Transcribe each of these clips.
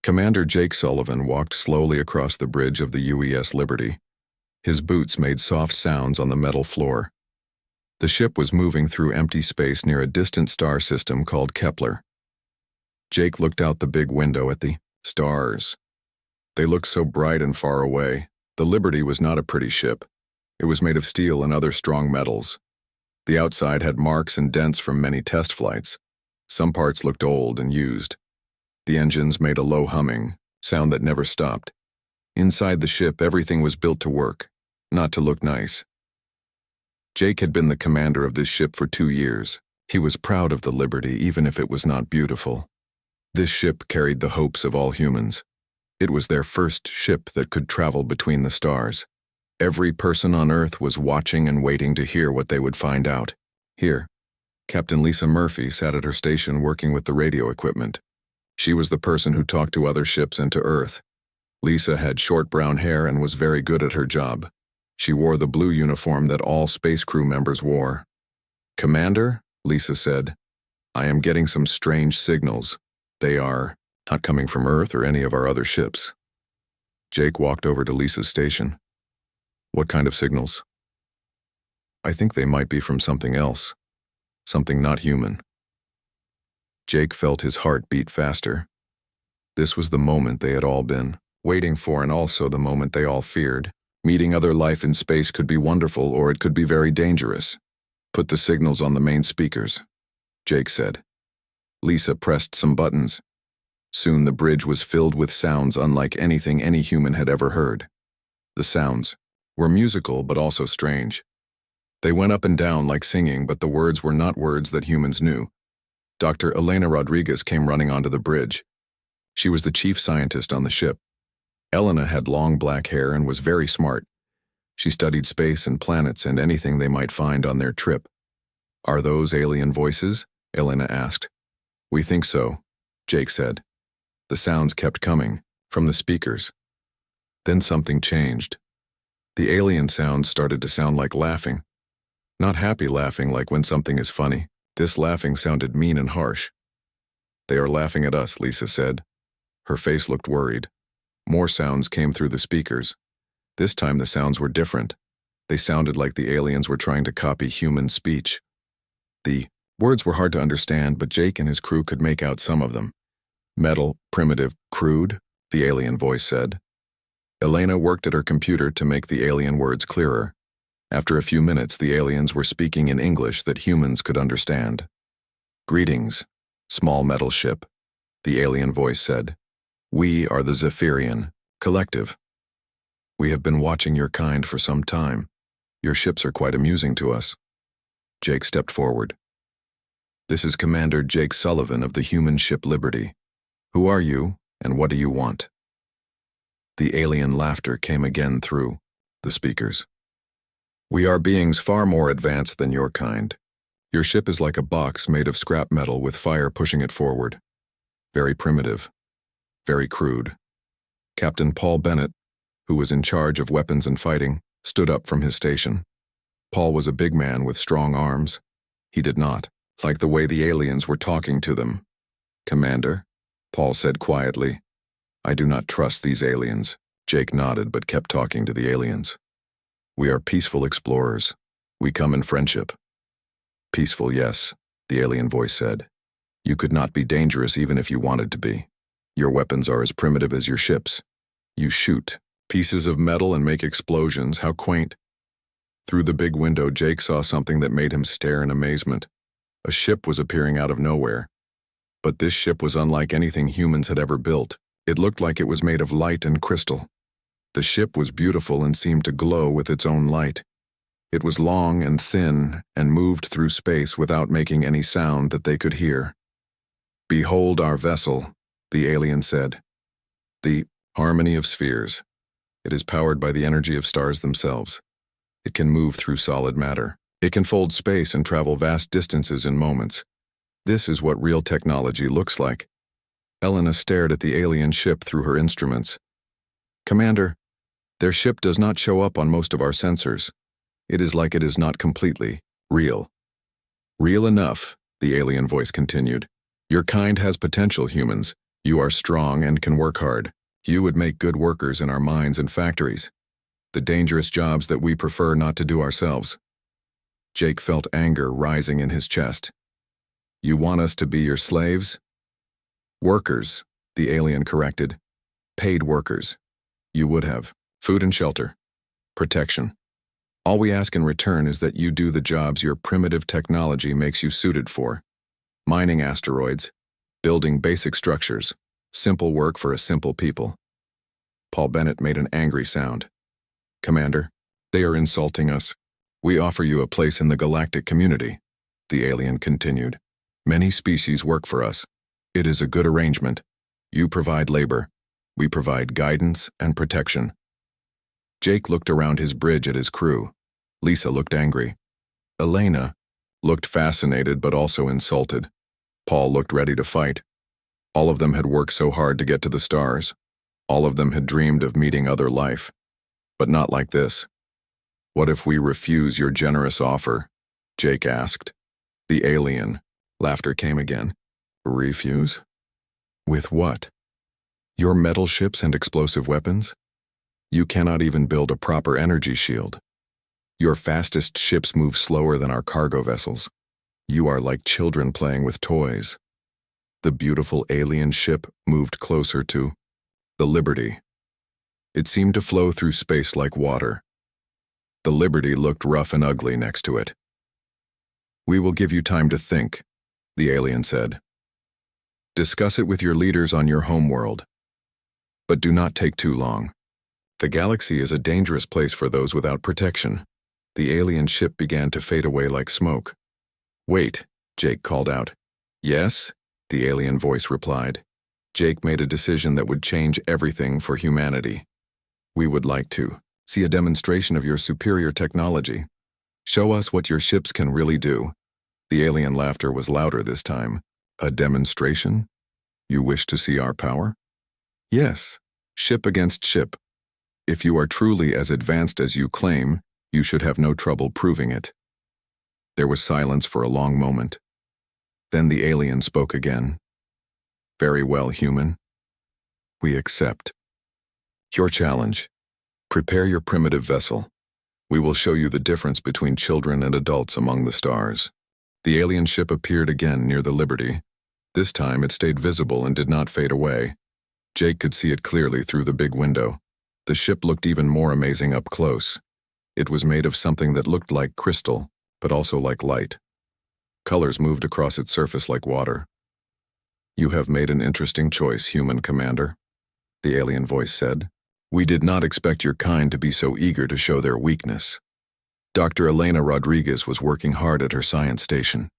Commander Jake Sullivan walked slowly across the bridge of the UES Liberty. His boots made soft sounds on the metal floor. The ship was moving through empty space near a distant star system called Kepler. Jake looked out the big window at the stars. They looked so bright and far away. The Liberty was not a pretty ship. It was made of steel and other strong metals. The outside had marks and dents from many test flights. Some parts looked old and used. The engines made a low humming, sound that never stopped. Inside the ship, everything was built to work, not to look nice. Jake had been the commander of this ship for 2 years. He was proud of the Liberty, even if it was not beautiful. This ship carried the hopes of all humans. It was their first ship that could travel between the stars. Every person on Earth was watching and waiting to hear what they would find out. Here, Captain Lisa Murphy sat at her station working with the radio equipment. She was the person who talked to other ships and to Earth. Lisa had short brown hair and was very good at her job. She wore the blue uniform that all space crew members wore. "Commander," Lisa said, "I am getting some strange signals. They are not coming from Earth or any of our other ships." Jake walked over to Lisa's station. "What kind of signals?" "I think they might be from something else. Something not human." Jake felt his heart beat faster. This was the moment they had all been waiting for, and also the moment they all feared. Meeting other life in space could be wonderful, or it could be very dangerous. "Put the signals on the main speakers," Jake said. Lisa pressed some buttons. Soon the bridge was filled with sounds unlike anything any human had ever heard. The sounds were musical but also strange. They went up and down like singing, but the words were not words that humans knew. Dr. Elena Rodriguez came running onto the bridge. She was the chief scientist on the ship. Elena had long black hair and was very smart. She studied space and planets and anything they might find on their trip. "Are those alien voices?" Elena asked. "We think so," Jake said. The sounds kept coming, from the speakers. Then something changed. The alien sounds started to sound like laughing. Not happy laughing like when something is funny. This laughing sounded mean and harsh. "They are laughing at us," Lisa said. Her face looked worried. More sounds came through the speakers. This time the sounds were different. They sounded like the aliens were trying to copy human speech. The words were hard to understand, but Jake and his crew could make out some of them. "Metal, primitive, crude," the alien voice said. Elena worked at her computer to make the alien words clearer. After a few minutes, the aliens were speaking in English that humans could understand. "Greetings, small metal ship," the alien voice said. "We are the Zephyrian Collective. We have been watching your kind for some time. Your ships are quite amusing to us." Jake stepped forward. "This is Commander Jake Sullivan of the human ship Liberty. Who are you, and what do you want?" The alien laughter came again through the speakers. "We are beings far more advanced than your kind. Your ship is like a box made of scrap metal with fire pushing it forward. Very primitive. Very crude." Captain Paul Bennett, who was in charge of weapons and fighting, stood up from his station. Paul was a big man with strong arms. He did not like the way the aliens were talking to them. "Commander," Paul said quietly, "I do not trust these aliens." Jake nodded but kept talking to the aliens. "We are peaceful explorers. We come in friendship." "Peaceful, yes," the alien voice said. "You could not be dangerous even if you wanted to be. Your weapons are as primitive as your ships. You shoot pieces of metal and make explosions. How quaint." Through the big window, Jake saw something that made him stare in amazement. A ship was appearing out of nowhere. But this ship was unlike anything humans had ever built. It looked like it was made of light and crystal. The ship was beautiful and seemed to glow with its own light. It was long and thin and moved through space without making any sound that they could hear. "Behold our vessel," the alien said. "The harmony of spheres. It is powered by the energy of stars themselves. It can move through solid matter. It can fold space and travel vast distances in moments. This is what real technology looks like." Elena stared at the alien ship through her instruments. "Commander, their ship does not show up on most of our sensors. It is like it is not completely real." "Real enough," the alien voice continued. "Your kind has potential, humans. You are strong and can work hard. You would make good workers in our mines and factories, the dangerous jobs that we prefer not to do ourselves. Jake felt anger rising in his chest. You want us to be your slaves? Workers, the alien corrected. Paid workers. You would have food and shelter, protection. All we ask in return is that you do the jobs your primitive technology makes you suited for. Mining asteroids, building basic structures, simple work for a simple people. Paul Bennett made an angry sound. Commander, they are insulting us. We offer you a place in the galactic community, the alien continued. Many species work for us. It is a good arrangement. You provide labor. We provide guidance and protection. Jake looked around his bridge at his crew. Lisa looked angry. Elena looked fascinated but also insulted. Paul looked ready to fight. All of them had worked so hard to get to the stars. All of them had dreamed of meeting other life. But not like this. What if we refuse your generous offer? Jake asked. The alien. Laughter came again. Refuse? With what? Your metal ships and explosive weapons? You cannot even build a proper energy shield. Your fastest ships move slower than our cargo vessels. You are like children playing with toys. The beautiful alien ship moved closer to the Liberty. It seemed to flow through space like water. The Liberty looked rough and ugly next to it. We will give you time to think, the alien said. Discuss it with your leaders on your homeworld. But do not take too long. The galaxy is a dangerous place for those without protection. The alien ship began to fade away like smoke. Wait, Jake called out. Yes, the alien voice replied. Jake made a decision that would change everything for humanity. We would like to see a demonstration of your superior technology. Show us what your ships can really do. The alien laughter was louder this time. A demonstration? You wish to see our power? Yes, ship against ship. If you are truly as advanced as you claim, you should have no trouble proving it. There was silence for a long moment. Then the alien spoke again. Very well, human. We accept. Your challenge. Prepare your primitive vessel. We will show you the difference between children and adults among the stars. The alien ship appeared again near the Liberty. This time it stayed visible and did not fade away. Jake could see it clearly through the big window. The ship looked even more amazing up close. It was made of something that looked like crystal, but also like light. Colors moved across its surface like water. You have made an interesting choice, human commander, the alien voice said. We did not expect your kind to be so eager to show their weakness. Dr. Elena Rodriguez was working hard at her science station.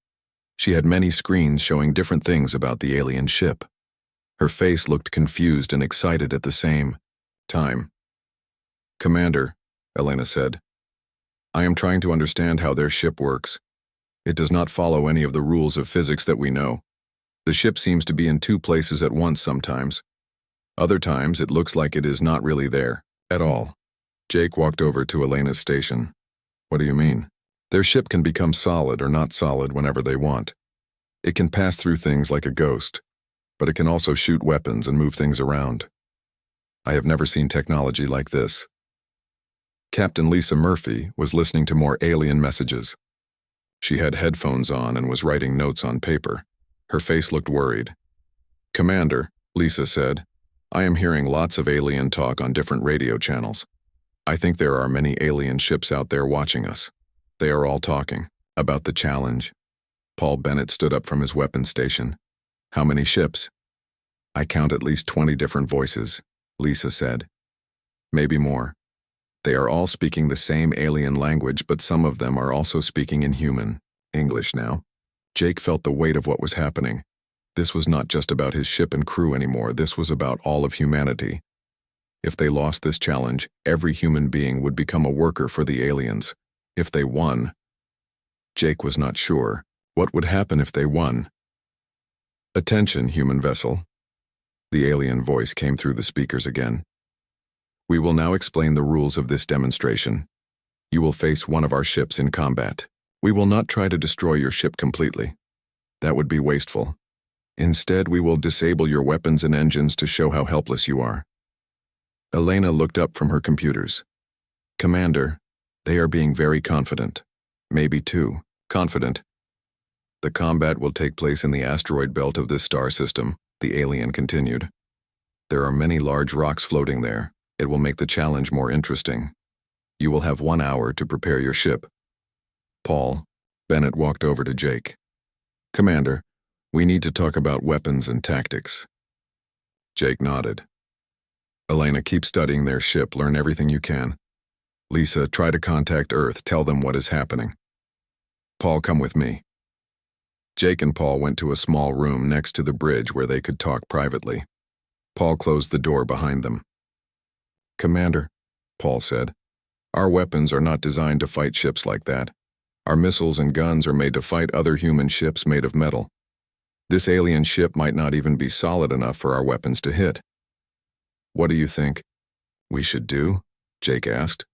She had many screens showing different things about the alien ship. Her face looked confused and excited at the same time. Commander, Elena said, I am trying to understand how their ship works. It does not follow any of the rules of physics that we know. The ship seems to be in two places at once sometimes. Other times it looks like it is not really there, at all. Jake walked over to Elena's station. What do you mean? Their ship can become solid or not solid whenever they want. It can pass through things like a ghost, but it can also shoot weapons and move things around. I have never seen technology like this. Captain Lisa Murphy was listening to more alien messages. She had headphones on and was writing notes on paper. Her face looked worried. Commander, Lisa said, I am hearing lots of alien talk on different radio channels. I think there are many alien ships out there watching us. They are all talking about the challenge. Paul Bennett stood up from his weapons station. How many ships? I count at least 20 different voices, Lisa said. Maybe more. They are all speaking the same alien language, but some of them are also speaking in human English now. Jake felt the weight of what was happening. This was not just about his ship and crew anymore. This was about all of humanity. If they lost this challenge, every human being would become a worker for the aliens. If they won, Jake was not sure. What would happen if they won? Attention, human vessel. The alien voice came through the speakers again. We will now explain the rules of this demonstration. You will face one of our ships in combat. We will not try to destroy your ship completely. That would be wasteful. Instead, we will disable your weapons and engines to show how helpless you are. Elena looked up from her computers. Commander, they are being very confident. Maybe too confident. The combat will take place in the asteroid belt of this star system, the alien continued. There are many large rocks floating there. It will make the challenge more interesting. You will have 1 hour to prepare your ship. Paul, Bennett walked over to Jake. Commander, we need to talk about weapons and tactics. Jake nodded. Elena, keep studying their ship, learn everything you can. Lisa, try to contact Earth, tell them what is happening. Paul, come with me. Jake and Paul went to a small room next to the bridge where they could talk privately. Paul closed the door behind them. Commander, Paul said, our weapons are not designed to fight ships like that. Our missiles and guns are made to fight other human ships made of metal. This alien ship might not even be solid enough for our weapons to hit. What do you think we should do? Jake asked.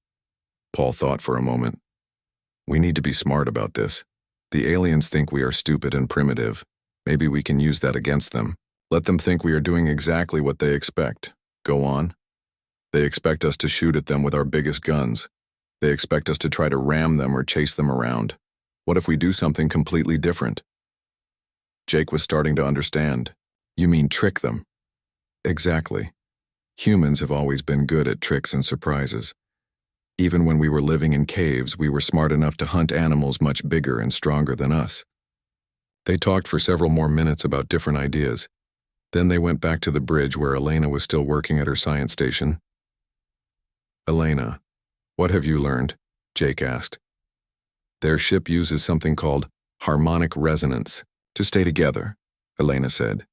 Paul thought for a moment. We need to be smart about this. The aliens think we are stupid and primitive. Maybe we can use that against them. Let them think we are doing exactly what they expect. Go on. They expect us to shoot at them with our biggest guns. They expect us to try to ram them or chase them around. What if we do something completely different? Jake was starting to understand. You mean trick them? Exactly. Humans have always been good at tricks and surprises. Even when we were living in caves, we were smart enough to hunt animals much bigger and stronger than us. They talked for several more minutes about different ideas. Then they went back to the bridge where Elena was still working at her science station. Elena, what have you learned? Jake asked. Their ship uses something called harmonic resonance to stay together, Elena said.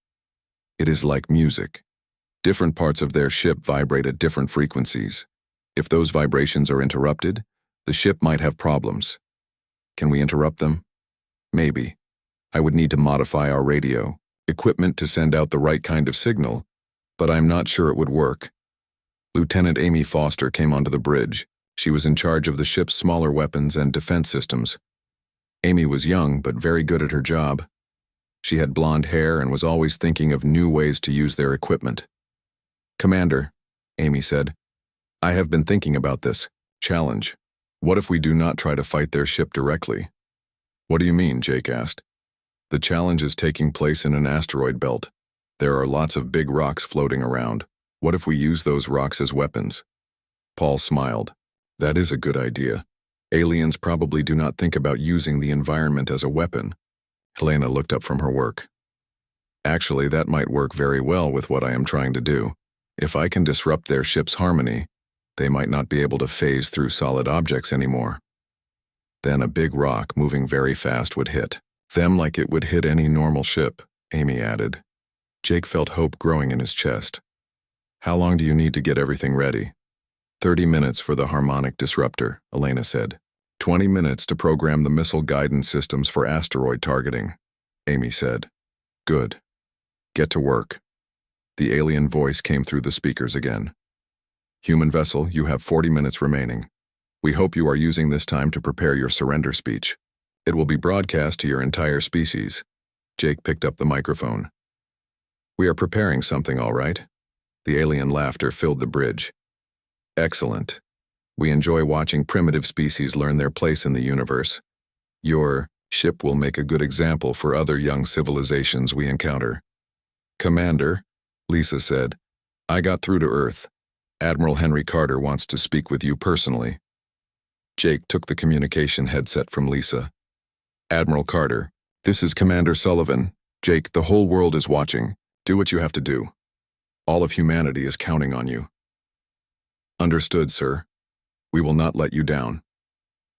It is like music. Different parts of their ship vibrate at different frequencies. If those vibrations are interrupted, the ship might have problems. Can we interrupt them? Maybe. I would need to modify our radio equipment to send out the right kind of signal, but I'm not sure it would work. Lieutenant Amy Foster came onto the bridge. She was in charge of the ship's smaller weapons and defense systems. Amy was young, but very good at her job. She had blonde hair and was always thinking of new ways to use their equipment. Commander, Amy said, I have been thinking about this challenge. What if we do not try to fight their ship directly? What do you mean? Jake asked. The challenge is taking place in an asteroid belt. There are lots of big rocks floating around. What if we use those rocks as weapons? Paul smiled. That is a good idea. Aliens probably do not think about using the environment as a weapon. Helena looked up from her work. Actually, that might work very well with what I am trying to do. If I can disrupt their ship's harmony, they might not be able to phase through solid objects anymore. Then a big rock moving very fast would hit them like it would hit any normal ship, Amy added. Jake felt hope growing in his chest. How long do you need to get everything ready? 30 minutes for the harmonic disruptor, Elena said. 20 minutes to program the missile guidance systems for asteroid targeting, Amy said. Good. Get to work. The alien voice came through the speakers again. Human vessel, you have 40 minutes remaining. We hope you are using this time to prepare your surrender speech. It will be broadcast to your entire species. Jake picked up the microphone. We are preparing something, all right? The alien laughter filled the bridge. Excellent. We enjoy watching primitive species learn their place in the universe. Your ship will make a good example for other young civilizations we encounter. Commander, Lisa said, I got through to Earth. Admiral Henry Carter wants to speak with you personally. Jake took the communication headset from Lisa. Admiral Carter, this is Commander Sullivan. Jake, the whole world is watching. Do what you have to do. All of humanity is counting on you. Understood, sir. We will not let you down.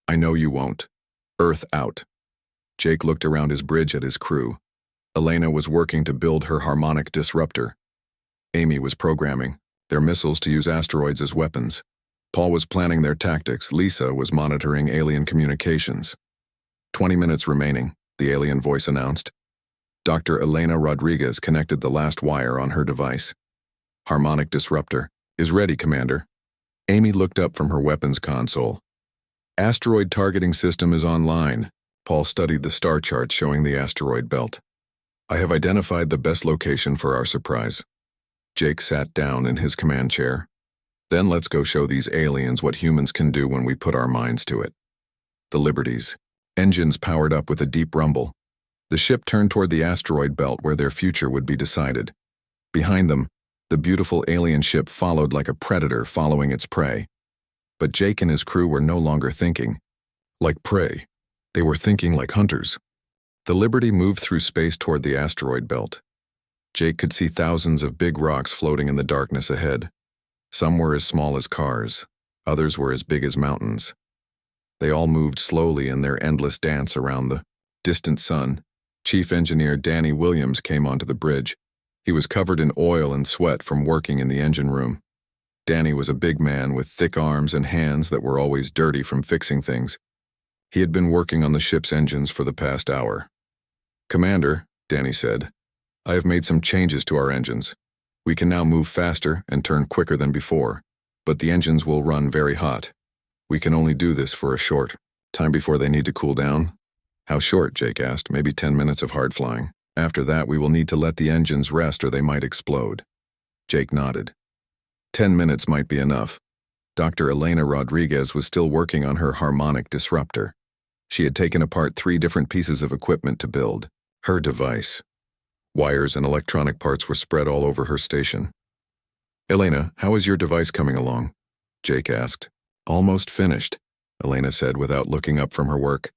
I know you won't. Earth out. Jake looked around his bridge at his crew. Elena was working to build her harmonic disruptor. Amy was programming their missiles to use asteroids as weapons. Paul was planning their tactics. Lisa was monitoring alien communications. 20 minutes remaining, the alien voice announced. Dr. Elena Rodriguez connected the last wire on her device. Harmonic disruptor is ready, Commander. Amy looked up from her weapons console. Asteroid targeting system is online. Paul studied the star chart showing the asteroid belt. I have identified the best location for our surprise. Jake sat down in his command chair. Then let's go show these aliens what humans can do when we put our minds to it. The Liberties. Engines powered up with a deep rumble. The ship turned toward the asteroid belt where their future would be decided. Behind them, the beautiful alien ship followed like a predator following its prey. But Jake and his crew were no longer thinking like prey. They were thinking like hunters. The Liberty moved through space toward the asteroid belt. Jake could see thousands of big rocks floating in the darkness ahead. Some were as small as cars, others were as big as mountains. They all moved slowly in their endless dance around the distant sun. Chief Engineer Danny Williams came onto the bridge. He was covered in oil and sweat from working in the engine room. Danny was a big man with thick arms and hands that were always dirty from fixing things. He had been working on the ship's engines for the past hour. "Commander," Danny said, "I have made some changes to our engines. We can now move faster and turn quicker than before, but the engines will run very hot. We can only do this for a short time before they need to cool down." "How short?" Jake asked. "Maybe 10 minutes of hard flying. After that, we will need to let the engines rest or they might explode." Jake nodded. 10 minutes might be enough. Dr. Elena Rodriguez was still working on her harmonic disruptor. She had taken apart 3 different pieces of equipment to build her device. Wires and electronic parts were spread all over her station. "Elena, how is your device coming along?" Jake asked. "Almost finished," Elena said without looking up from her work.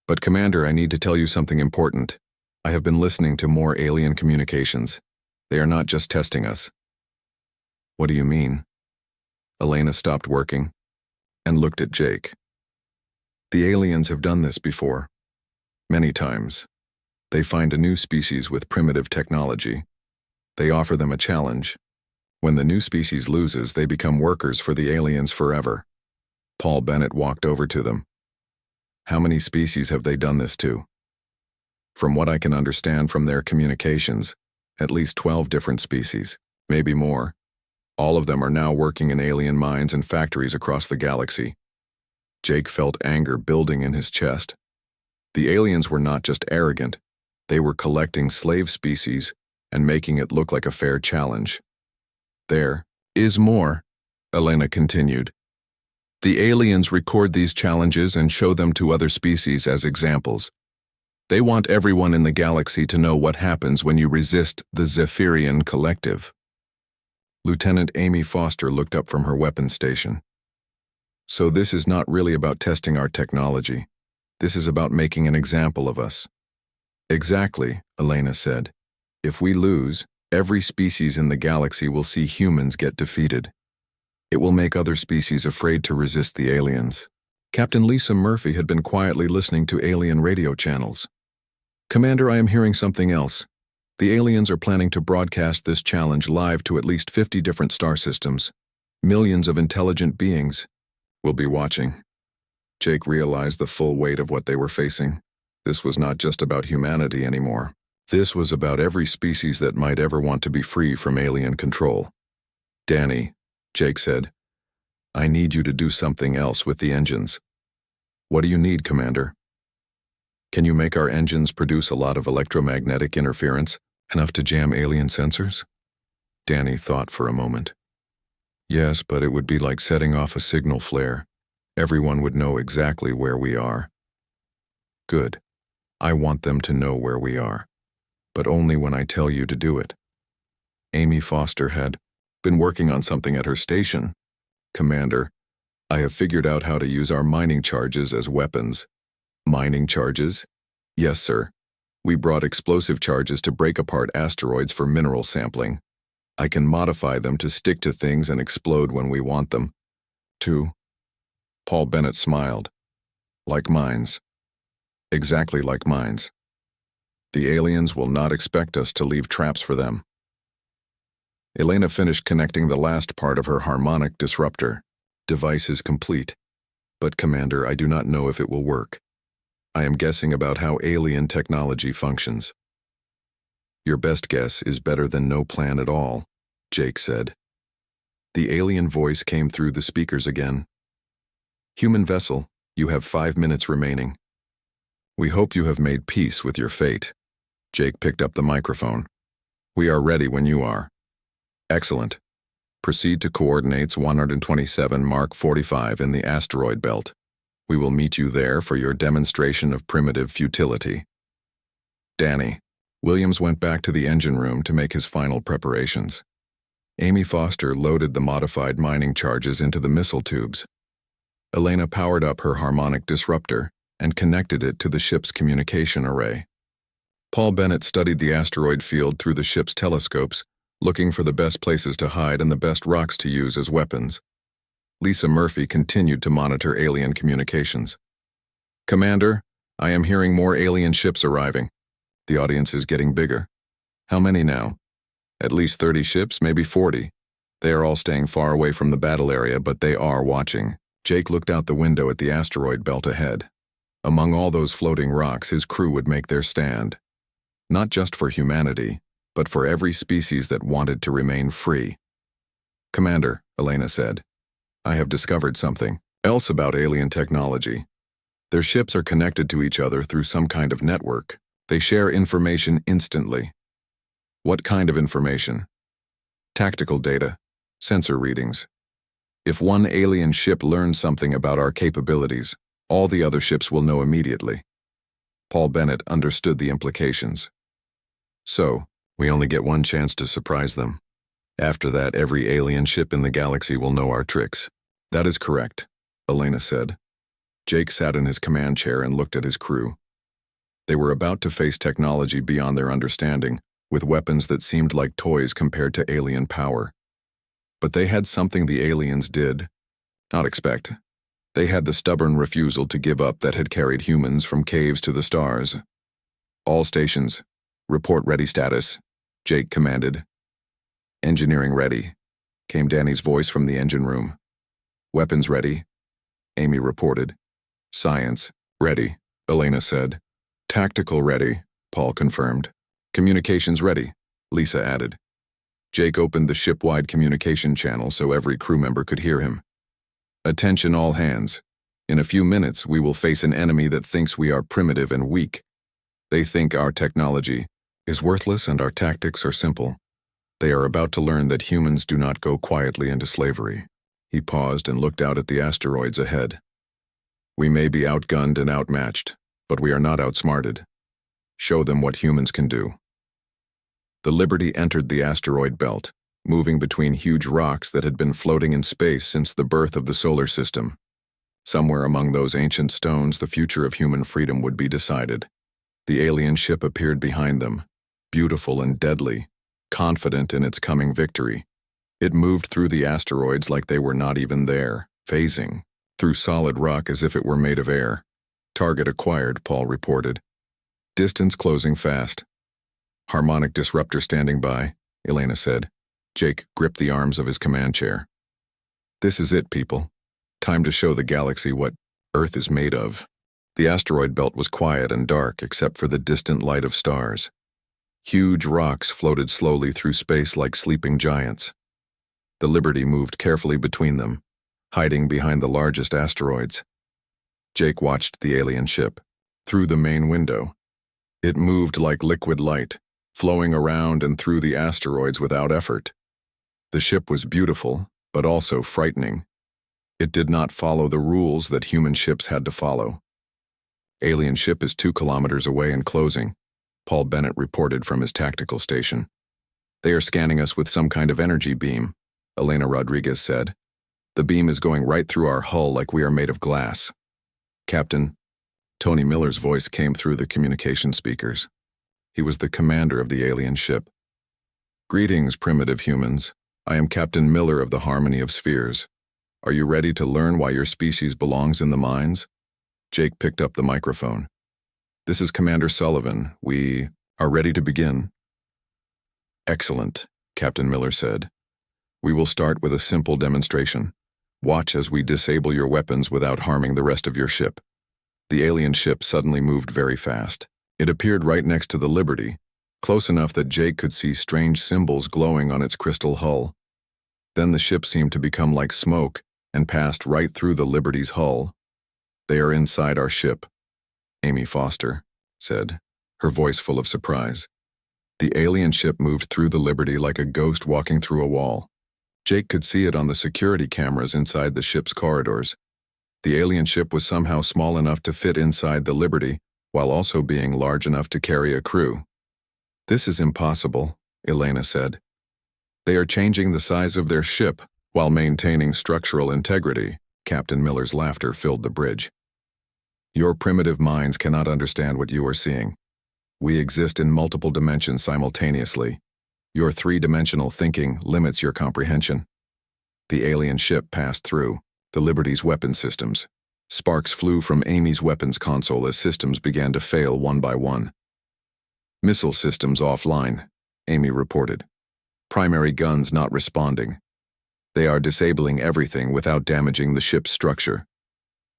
"But Commander, I need to tell you something important. I have been listening to more alien communications. They are not just testing us." "What do you mean?" Elena stopped working and looked at Jake. "The aliens have done this before. Many times. They find a new species with primitive technology. They offer them a challenge. When the new species loses, they become workers for the aliens forever." Paul Bennett walked over to them. "How many species have they done this to?" "From what I can understand from their communications, at least 12 different species, maybe more. All of them are now working in alien mines and factories across the galaxy." Jake felt anger building in his chest. The aliens were not just arrogant, they were collecting slave species and making it look like a fair challenge. "There is more," Elena continued. "The aliens record these challenges and show them to other species as examples. They want everyone in the galaxy to know what happens when you resist the Zephyrian Collective." Lieutenant Amy Foster looked up from her weapons station. "So this is not really about testing our technology. This is about making an example of us." "Exactly," Elena said. "If we lose, every species in the galaxy will see humans get defeated. It will make other species afraid to resist the aliens." Captain Lisa Murphy had been quietly listening to alien radio channels. "Commander, I am hearing something else. The aliens are planning to broadcast this challenge live to at least 50 different star systems. Millions of intelligent beings will be watching." Jake realized the full weight of what they were facing. This was not just about humanity anymore. This was about every species that might ever want to be free from alien control. "Danny," Jake said, "I need you to do something else with the engines." "What do you need, Commander?" "Can you make our engines produce a lot of electromagnetic interference, enough to jam alien sensors?" Danny thought for a moment. "Yes, but it would be like setting off a signal flare. Everyone would know exactly where we are." "Good. I want them to know where we are, but only when I tell you to do it." Amy Foster had been working on something at her station. "Commander, I have figured out how to use our mining charges as weapons." "Mining charges?" "Yes, sir. We brought explosive charges to break apart asteroids for mineral sampling. I can modify them to stick to things and explode when we want them." "To?" Paul Bennett smiled. "Like mines. Exactly like mines. The aliens will not expect us to leave traps for them." Elena finished connecting the last part of her harmonic disruptor. "Device is complete. But Commander, I do not know if it will work. I am guessing about how alien technology functions." "Your best guess is better than no plan at all," Jake said. The alien voice came through the speakers again. "Human vessel, you have 5 minutes remaining. We hope you have made peace with your fate. Jake picked up the microphone. We are ready when you are. Excellent. Proceed to coordinates 127 Mark 45 in the asteroid belt. We will meet you there for your demonstration of primitive futility. Danny. Williams went back to the engine room to make his final preparations. Amy Foster loaded the modified mining charges into the missile tubes. Elena powered up her harmonic disruptor and connected it to the ship's communication array. Paul Bennett studied the asteroid field through the ship's telescopes, looking for the best places to hide and the best rocks to use as weapons. Lisa Murphy continued to monitor alien communications. Commander, I am hearing more alien ships arriving. The audience is getting bigger. How many now? At least 30 ships, maybe 40. They are all staying far away from the battle area, but they are watching. Jake looked out the window at the asteroid belt ahead. Among all those floating rocks, his crew would make their stand. Not just for humanity, but for every species that wanted to remain free. Commander, Elena said, I have discovered something else about alien technology. Their ships are connected to each other through some kind of network. They share information instantly. What kind of information? Tactical data, sensor readings. If one alien ship learns something about our capabilities, all the other ships will know immediately. Paul Bennett understood the implications. So, we only get one chance to surprise them. After that, every alien ship in the galaxy will know our tricks. That is correct, Elena said. Jake sat in his command chair and looked at his crew. They were about to face technology beyond their understanding, with weapons that seemed like toys compared to alien power. But they had something the aliens did not expect. They had the stubborn refusal to give up that had carried humans from caves to the stars. All stations, report ready status, Jake commanded. Engineering ready, came Danny's voice from the engine room. Weapons ready, Amy reported. Science ready, Elena said. Tactical ready, Paul confirmed. Communications ready, Lisa added. Jake opened the ship-wide communication channel so every crew member could hear him. Attention all hands. In a few minutes, we will face an enemy that thinks we are primitive and weak. They think our technology is worthless and our tactics are simple. They are about to learn that humans do not go quietly into slavery. He paused and looked out at the asteroids ahead. We may be outgunned and outmatched, but we are not outsmarted. Show them what humans can do. The Liberty entered the asteroid belt, moving between huge rocks that had been floating in space since the birth of the solar system. Somewhere among those ancient stones, the future of human freedom would be decided. The alien ship appeared behind them, beautiful and deadly, confident in its coming victory. It moved through the asteroids like they were not even there, phasing through solid rock as if it were made of air. Target acquired, Paul reported. Distance closing fast. Harmonic disruptor standing by, Elena said. Jake gripped the arms of his command chair. This is it, people. Time to show the galaxy what Earth is made of. The asteroid belt was quiet and dark except for the distant light of stars. Huge rocks floated slowly through space like sleeping giants. The Liberty moved carefully between them, hiding behind the largest asteroids. Jake watched the alien ship through the main window. It moved like liquid light, flowing around and through the asteroids without effort. The ship was beautiful, but also frightening. It did not follow the rules that human ships had to follow. Alien ship is 2 kilometers away and closing, Paul Bennett reported from his tactical station. They are scanning us with some kind of energy beam, Elena Rodriguez said. The beam is going right through our hull like we are made of glass. Captain, Tony Miller's voice came through the communication speakers. He was the commander of the alien ship. Greetings, primitive humans. I am Captain Miller of the Harmony of Spheres. Are you ready to learn why your species belongs in the mines? Jake picked up the microphone. This is Commander Sullivan. We are ready to begin. Excellent, Captain Miller said. We will start with a simple demonstration. Watch as we disable your weapons without harming the rest of your ship. The alien ship suddenly moved very fast. It appeared right next to the Liberty, close enough that Jake could see strange symbols glowing on its crystal hull. Then the ship seemed to become like smoke and passed right through the Liberty's hull. They are inside our ship, Amy Foster said. her voice full of surprise. The alien ship moved through the Liberty like a ghost walking through a wall. Jake could see it on the security cameras inside the ship's corridors. The alien ship was somehow small enough to fit inside the Liberty, while also being large enough to carry a crew. "This is impossible," Elena said. "They are changing the size of their ship while maintaining structural integrity." Captain Miller's laughter filled the bridge. "Your primitive minds cannot understand what you are seeing. We exist in multiple dimensions simultaneously. Your three-dimensional thinking limits your comprehension." The alien ship passed through the Liberty's weapon systems. Sparks flew from Amy's weapons console as systems began to fail one by one. "Missile systems offline," Amy reported. "Primary guns not responding. They are disabling everything without damaging the ship's structure."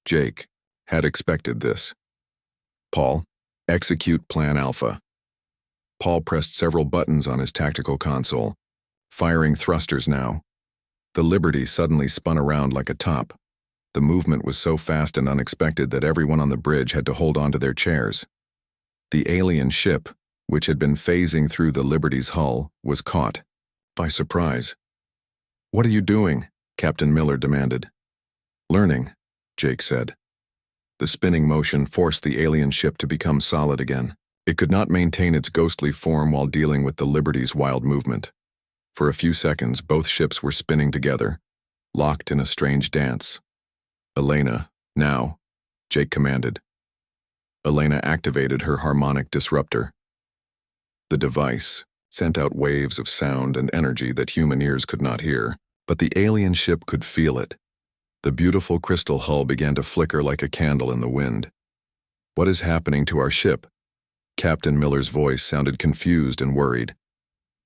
Jake had expected this. "Paul, execute Plan Alpha." Paul pressed several buttons on his tactical console, firing thrusters now. The Liberty suddenly spun around like a top. The movement was so fast and unexpected that everyone on the bridge had to hold on to their chairs. The alien ship, which had been phasing through the Liberty's hull, was caught by surprise. "What are you doing?" Captain Miller demanded. "Learning," Jake said. The spinning motion forced the alien ship to become solid again. It could not maintain its ghostly form while dealing with the Liberty's wild movement. For a few seconds, both ships were spinning together, locked in a strange dance. "Elena, now," Jake commanded. Elena activated her harmonic disruptor. The device sent out waves of sound and energy that human ears could not hear, but the alien ship could feel it. The beautiful crystal hull began to flicker like a candle in the wind. "What is happening to our ship?" Captain Miller's voice sounded confused and worried.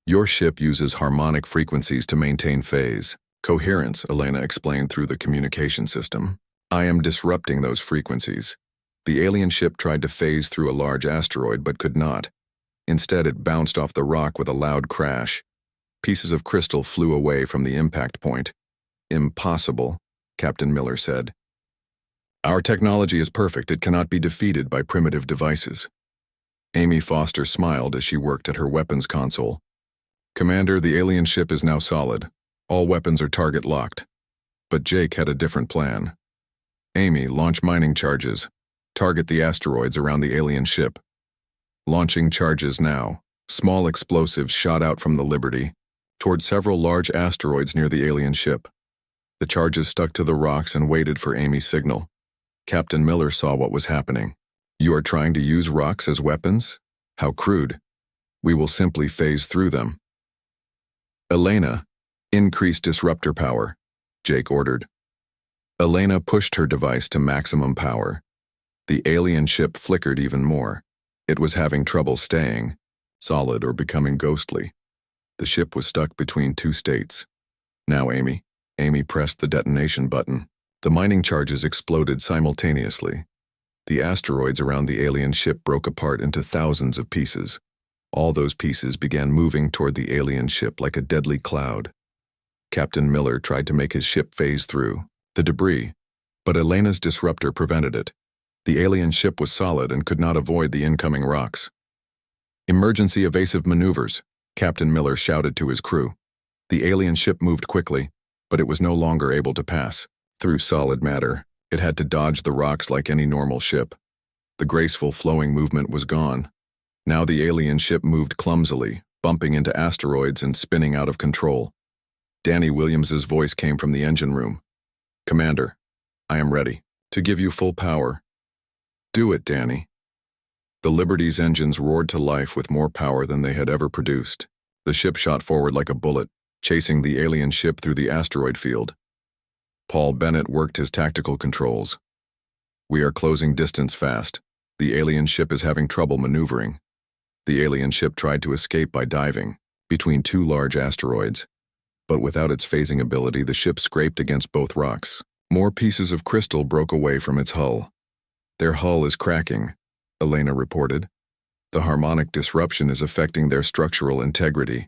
"Your ship uses harmonic frequencies to maintain phase coherence," Elena explained through the communication system. "I am disrupting those frequencies." The alien ship tried to phase through a large asteroid but could not. Instead, it bounced off the rock with a loud crash. Pieces of crystal flew away from the impact point. "Impossible," Captain Miller said. "Our technology is perfect. It cannot be defeated by primitive devices." Amy Foster smiled as she worked at her weapons console. "Commander, the alien ship is now solid. All weapons are target locked." But Jake had a different plan. "Amy, launch mining charges. Target the asteroids around the alien ship." Launching charges now. Small explosives shot out from the Liberty toward several large asteroids near the alien ship. The charges stuck to the rocks and waited for Amy's signal. Captain Miller saw what was happening. "You are trying to use rocks as weapons? How crude. We will simply phase through them." "Elena, increase disruptor power," Jake ordered. Elena pushed her device to maximum power. The alien ship flickered even more. It was having trouble staying solid or becoming ghostly. The ship was stuck between two states. "Now, Amy." Amy pressed the detonation button. The mining charges exploded simultaneously. The asteroids around the alien ship broke apart into thousands of pieces. All those pieces began moving toward the alien ship like a deadly cloud. Captain Miller tried to make his ship phase through the debris, but Elena's disruptor prevented it. The alien ship was solid and could not avoid the incoming rocks. "Emergency evasive maneuvers," Captain Miller shouted to his crew. The alien ship moved quickly, but it was no longer able to pass through solid matter. It had to dodge the rocks like any normal ship. The graceful flowing movement was gone. Now the alien ship moved clumsily, bumping into asteroids and spinning out of control. Danny Williams's voice came from the engine room. "Commander, I am ready to give you full power." "Do it, Danny." The Liberty's engines roared to life with more power than they had ever produced. The ship shot forward like a bullet, chasing the alien ship through the asteroid field. Paul Bennett worked his tactical controls. "We are closing distance fast. The alien ship is having trouble maneuvering." The alien ship tried to escape by diving between two large asteroids, but without its phasing ability, the ship scraped against both rocks. More pieces of crystal broke away from its hull. "Their hull is cracking," Elena reported. "The harmonic disruption is affecting their structural integrity."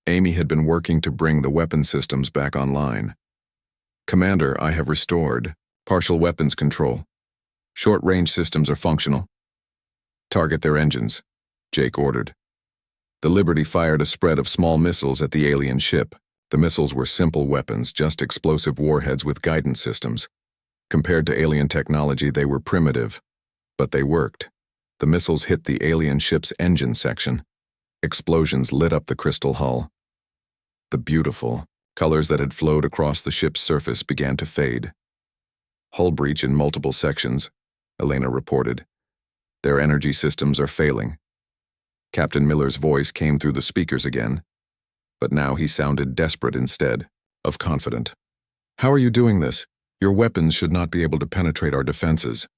Amy had been working to bring the weapon systems back online. "Commander, I have restored partial weapons control. Short-range systems are functional. Target their engines." Jake ordered. The Liberty fired a spread of small missiles at the alien ship. The missiles were simple weapons, just explosive warheads with guidance systems. Compared to alien technology, they were primitive, but they worked. The missiles hit the alien ship's engine section. Explosions lit up the crystal hull. The beautiful colors that had flowed across the ship's surface began to fade. Hull breach in multiple sections, Elena reported. Their energy systems are failing. Captain Miller's voice came through the speakers again, but now he sounded desperate instead of confident. How are you doing this? Your weapons should not be able to penetrate our defenses.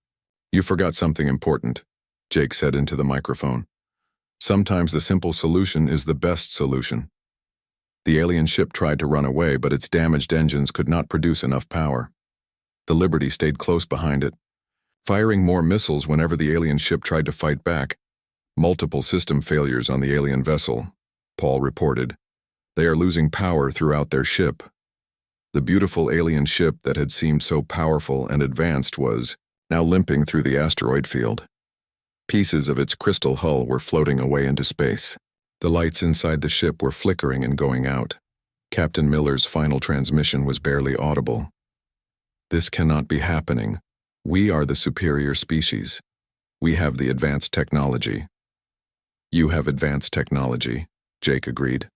You forgot something important, Jake said into the microphone. Sometimes the simple solution is the best solution. The alien ship tried to run away, but its damaged engines could not produce enough power. The Liberty stayed close behind it, firing more missiles whenever the alien ship tried to fight back. Multiple system failures on the alien vessel, Paul reported. They are losing power throughout their ship. The beautiful alien ship that had seemed so powerful and advanced was now limping through the asteroid field. Pieces of its crystal hull were floating away into space. The lights inside the ship were flickering and going out. Captain Miller's final transmission was barely audible. This cannot be happening. We are the superior species. We have the advanced technology. You have advanced technology, Jake agreed.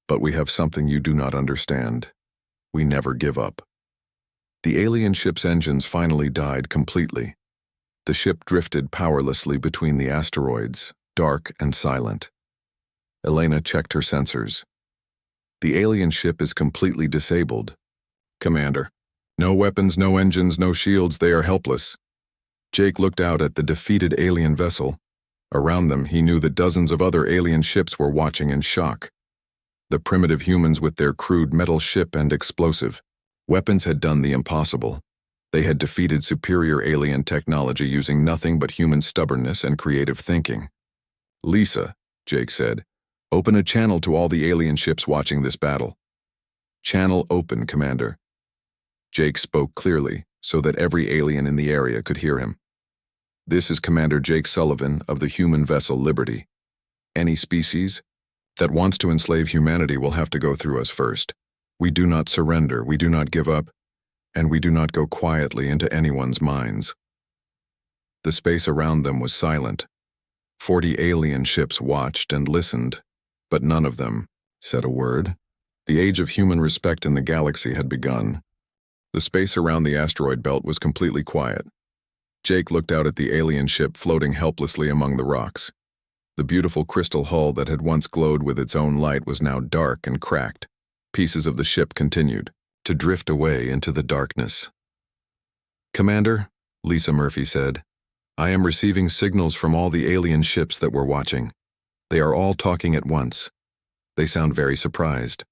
But we have something you do not understand. We never give up. The alien ship's engines finally died completely. The ship drifted powerlessly between the asteroids, dark and silent. Elena checked her sensors. The alien ship is completely disabled. Commander, no weapons, no engines, no shields, they are helpless. Jake looked out at the defeated alien vessel. Around them, he knew that dozens of other alien ships were watching in shock. The primitive humans with their crude metal ship and explosive weapons had done the impossible. They had defeated superior alien technology using nothing but human stubbornness and creative thinking. Lisa, Jake said, open a channel to all the alien ships watching this battle. Channel open, Commander. Jake spoke clearly so that every alien in the area could hear him. This is Commander Jake Sullivan of the human vessel Liberty. Any species that wants to enslave humanity will have to go through us first. We do not surrender, we do not give up, and we do not go quietly into anyone's minds. The space around them was silent. 40 alien ships watched and listened, but none of them said a word. The age of human respect in the galaxy had begun. The space around the asteroid belt was completely quiet. Jake looked out at the alien ship floating helplessly among the rocks. The beautiful crystal hull that had once glowed with its own light was now dark and cracked. Pieces of the ship continued to drift away into the darkness. Commander, Lisa Murphy said, I am receiving signals from all the alien ships that were watching. They are all talking at once. They sound very surprised.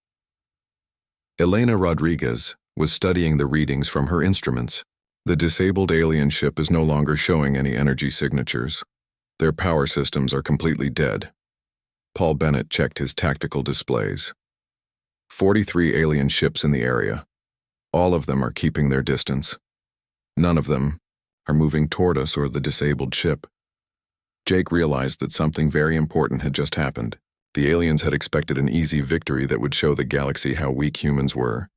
Elena Rodriguez was studying the readings from her instruments. The disabled alien ship is no longer showing any energy signatures. Their power systems are completely dead. Paul Bennett checked his tactical displays. 43 alien ships in the area. All of them are keeping their distance. None of them are moving toward us or the disabled ship. Jake realized that something very important had just happened. The aliens had expected an easy victory that would show the galaxy how weak humans were.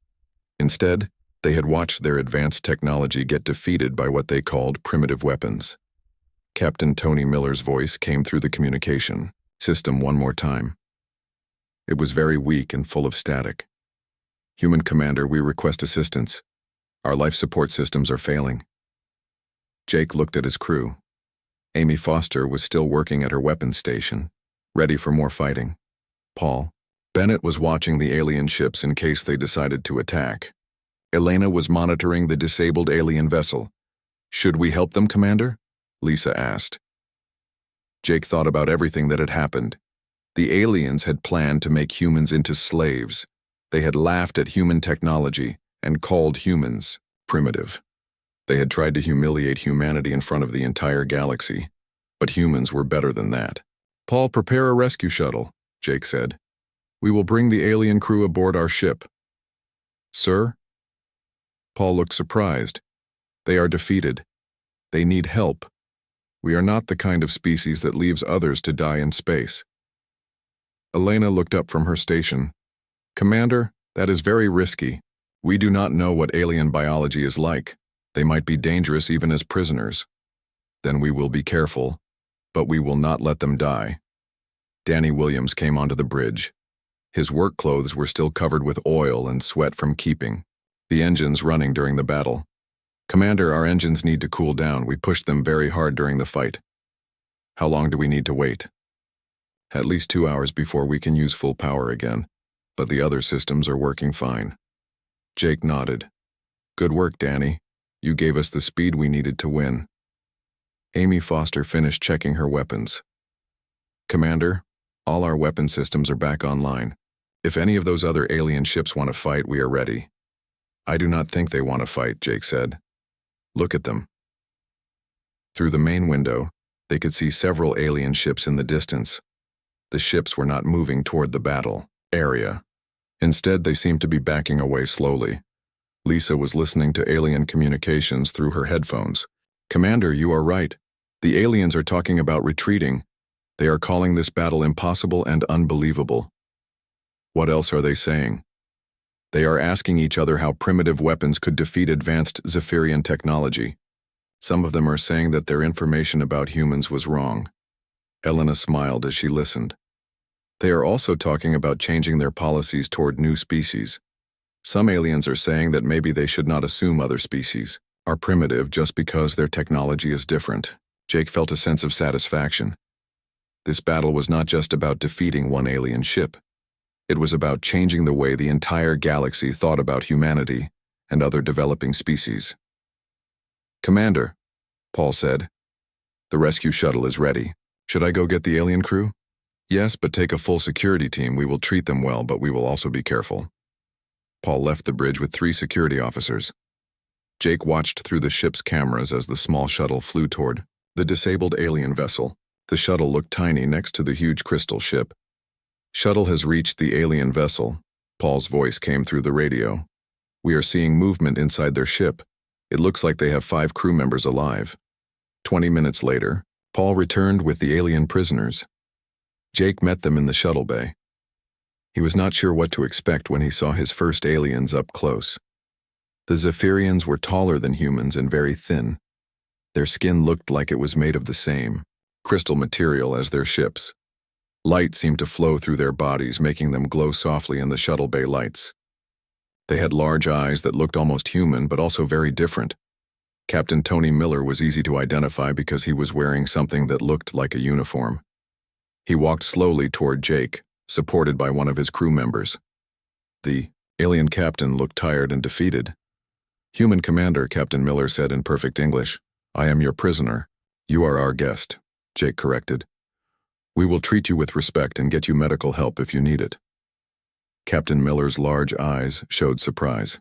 Instead, they had watched their advanced technology get defeated by what they called primitive weapons. Captain Tony Miller's voice came through the communication system one more time. It was very weak and full of static. Human Commander, we request assistance. Our life support systems are failing. Jake looked at his crew. Amy Foster was still working at her weapons station, ready for more fighting. Paul Bennett was watching the alien ships in case they decided to attack. Elena was monitoring the disabled alien vessel. Should we help them, Commander? Lisa asked. Jake thought about everything that had happened. The aliens had planned to make humans into slaves. They had laughed at human technology and called humans primitive. They had tried to humiliate humanity in front of the entire galaxy. But humans were better than that. Paul, prepare a rescue shuttle, Jake said. We will bring the alien crew aboard our ship. Sir? Paul looked surprised. They are defeated. They need help. We are not the kind of species that leaves others to die in space. Elena looked up from her station. Commander, that is very risky. We do not know what alien biology is like. They might be dangerous even as prisoners. Then we will be careful, but we will not let them die. Danny Williams came onto the bridge. His work clothes were still covered with oil and sweat from keeping the engines running during the battle. Commander, our engines need to cool down. We pushed them very hard during the fight. How long do we need to wait? At least 2 hours before we can use full power again, but the other systems are working fine. Jake nodded. Good work, Danny. You gave us the speed we needed to win. Amy Foster finished checking her weapons. Commander, all our weapon systems are back online. If any of those other alien ships want to fight, we are ready. I do not think they want to fight, Jake said. Look at them. Through the main window, they could see several alien ships in the distance. The ships were not moving toward the battle area. Instead, they seemed to be backing away slowly. Lisa was listening to alien communications through her headphones. Commander, you are right. The aliens are talking about retreating. They are calling this battle impossible and unbelievable. What else are they saying? They are asking each other how primitive weapons could defeat advanced Zephyrian technology. Some of them are saying that their information about humans was wrong. Elena smiled as she listened. They are also talking about changing their policies toward new species. Some aliens are saying that maybe they should not assume other species are primitive just because their technology is different. Jake felt a sense of satisfaction. This battle was not just about defeating one alien ship. It was about changing the way the entire galaxy thought about humanity and other developing species. Commander, Paul said, the rescue shuttle is ready. Should I go get the alien crew? Yes, but take a full security team. We will treat them well, but we will also be careful. Paul left the bridge with 3 security officers. Jake watched through the ship's cameras as the small shuttle flew toward the disabled alien vessel. The shuttle looked tiny next to the huge crystal ship. Shuttle has reached the alien vessel. Paul's voice came through the radio. We are seeing movement inside their ship. It looks like they have 5 crew members alive. 20 minutes later, Paul returned with the alien prisoners. Jake met them in the shuttle bay. He was not sure what to expect when he saw his first aliens up close. The Zephyrians were taller than humans and very thin. Their skin looked like it was made of the same crystal material as their ships. Light seemed to flow through their bodies, making them glow softly in the shuttle bay lights. They had large eyes that looked almost human, but also very different. Captain Tony Miller was easy to identify because he was wearing something that looked like a uniform. He walked slowly toward Jake, supported by one of his crew members. The alien captain looked tired and defeated. Human commander, Captain Miller said in perfect English. I am your prisoner. You are our guest, Jake corrected. We will treat you with respect and get you medical help if you need it. Captain Miller's large eyes showed surprise.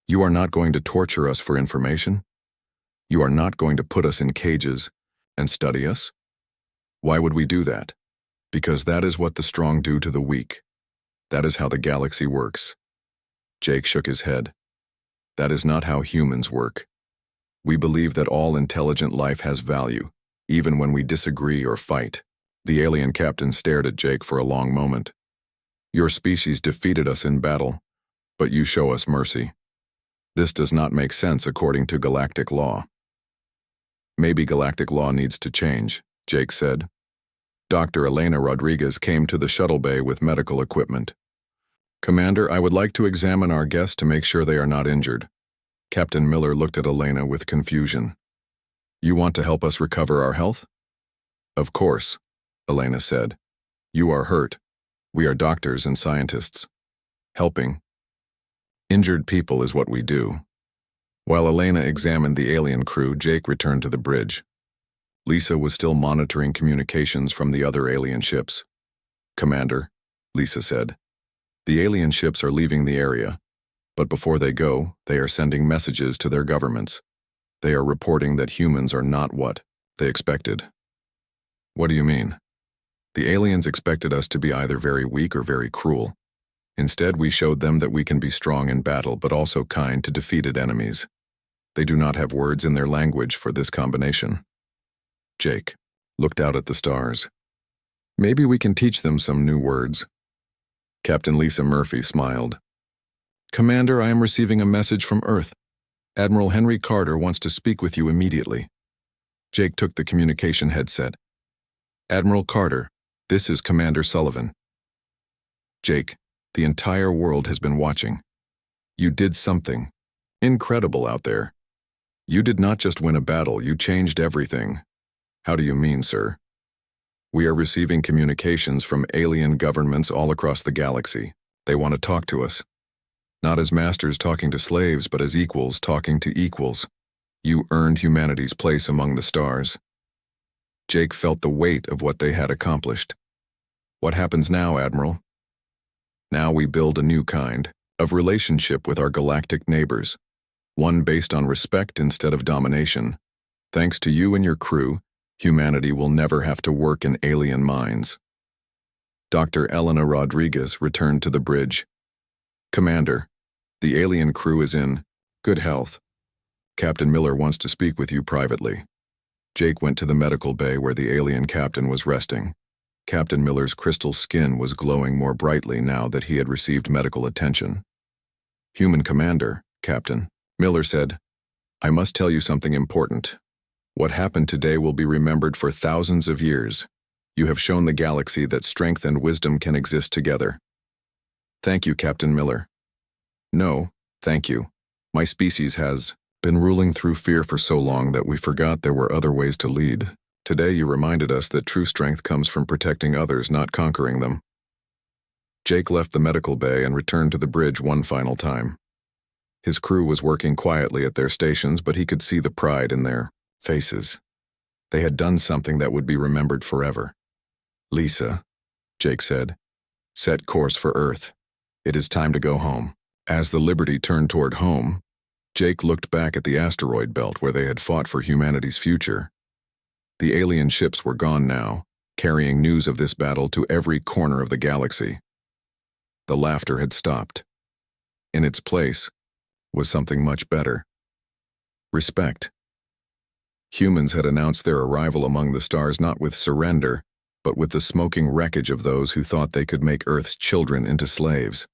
You are not going to torture us for information? You are not going to put us in cages and study us? Why would we do that? Because that is what the strong do to the weak. That is how the galaxy works. Jake shook his head. That is not how humans work. We believe that all intelligent life has value, even when we disagree or fight. The alien captain stared at Jake for a long moment. Your species defeated us in battle, but you show us mercy. This does not make sense according to galactic law. Maybe galactic law needs to change, Jake said. Dr. Elena Rodriguez came to the shuttle bay with medical equipment. Commander, I would like to examine our guests to make sure they are not injured. Captain Miller looked at Elena with confusion. You want to help us recover our health? Of course, Elena said. You are hurt. We are doctors and scientists. Helping injured people is what we do. While Elena examined the alien crew, Jake returned to the bridge. Lisa was still monitoring communications from the other alien ships. Commander, Lisa said, the alien ships are leaving the area, but before they go, they are sending messages to their governments. They are reporting that humans are not what they expected. What do you mean? The aliens expected us to be either very weak or very cruel. Instead, we showed them that we can be strong in battle but also kind to defeated enemies. They do not have words in their language for this combination. Jake looked out at the stars. Maybe we can teach them some new words. Captain Lisa Murphy smiled. Commander, I am receiving a message from Earth. Admiral Henry Carter wants to speak with you immediately. Jake took the communication headset. Admiral Carter, this is Commander Sullivan. Jake, the entire world has been watching. You did something incredible out there. You did not just win a battle, you changed everything. How do you mean, sir? We are receiving communications from alien governments all across the galaxy. They want to talk to us. Not as masters talking to slaves, but as equals talking to equals. You earned humanity's place among the stars. Jake felt the weight of what they had accomplished. What happens now, Admiral? Now we build a new kind of relationship with our galactic neighbors, one based on respect instead of domination. Thanks to you and your crew, humanity will never have to work in alien mines. Dr. Elena Rodriguez returned to the bridge. Commander, the alien crew is in good health. Captain Miller wants to speak with you privately. Jake went to the medical bay where the alien captain was resting. Captain Miller's crystal skin was glowing more brightly now that he had received medical attention. Human Commander, Captain, Miller said, I must tell you something important. What happened today will be remembered for thousands of years. You have shown the galaxy that strength and wisdom can exist together. Thank you, Captain Miller. No, thank you. My species has been ruling through fear for so long that we forgot there were other ways to lead. Today you reminded us that true strength comes from protecting others, not conquering them. Jake left the medical bay and returned to the bridge one final time. His crew was working quietly at their stations, but he could see the pride in their faces. They had done something that would be remembered forever. Lisa, Jake said, set course for Earth. It is time to go home. As the Liberty turned toward home, Jake looked back at the asteroid belt where they had fought for humanity's future. The alien ships were gone now, carrying news of this battle to every corner of the galaxy. The laughter had stopped. In its place was something much better. Respect. Humans had announced their arrival among the stars not with surrender, but with the smoking wreckage of those who thought they could make Earth's children into slaves.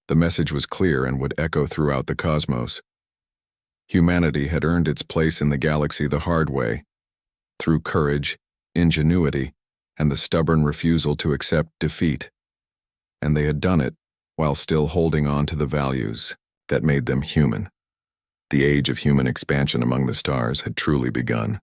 The message was clear and would echo throughout the cosmos. Humanity had earned its place in the galaxy the hard way, through courage, ingenuity, and the stubborn refusal to accept defeat. And they had done it while still holding on to the values that made them human. The age of human expansion among the stars had truly begun.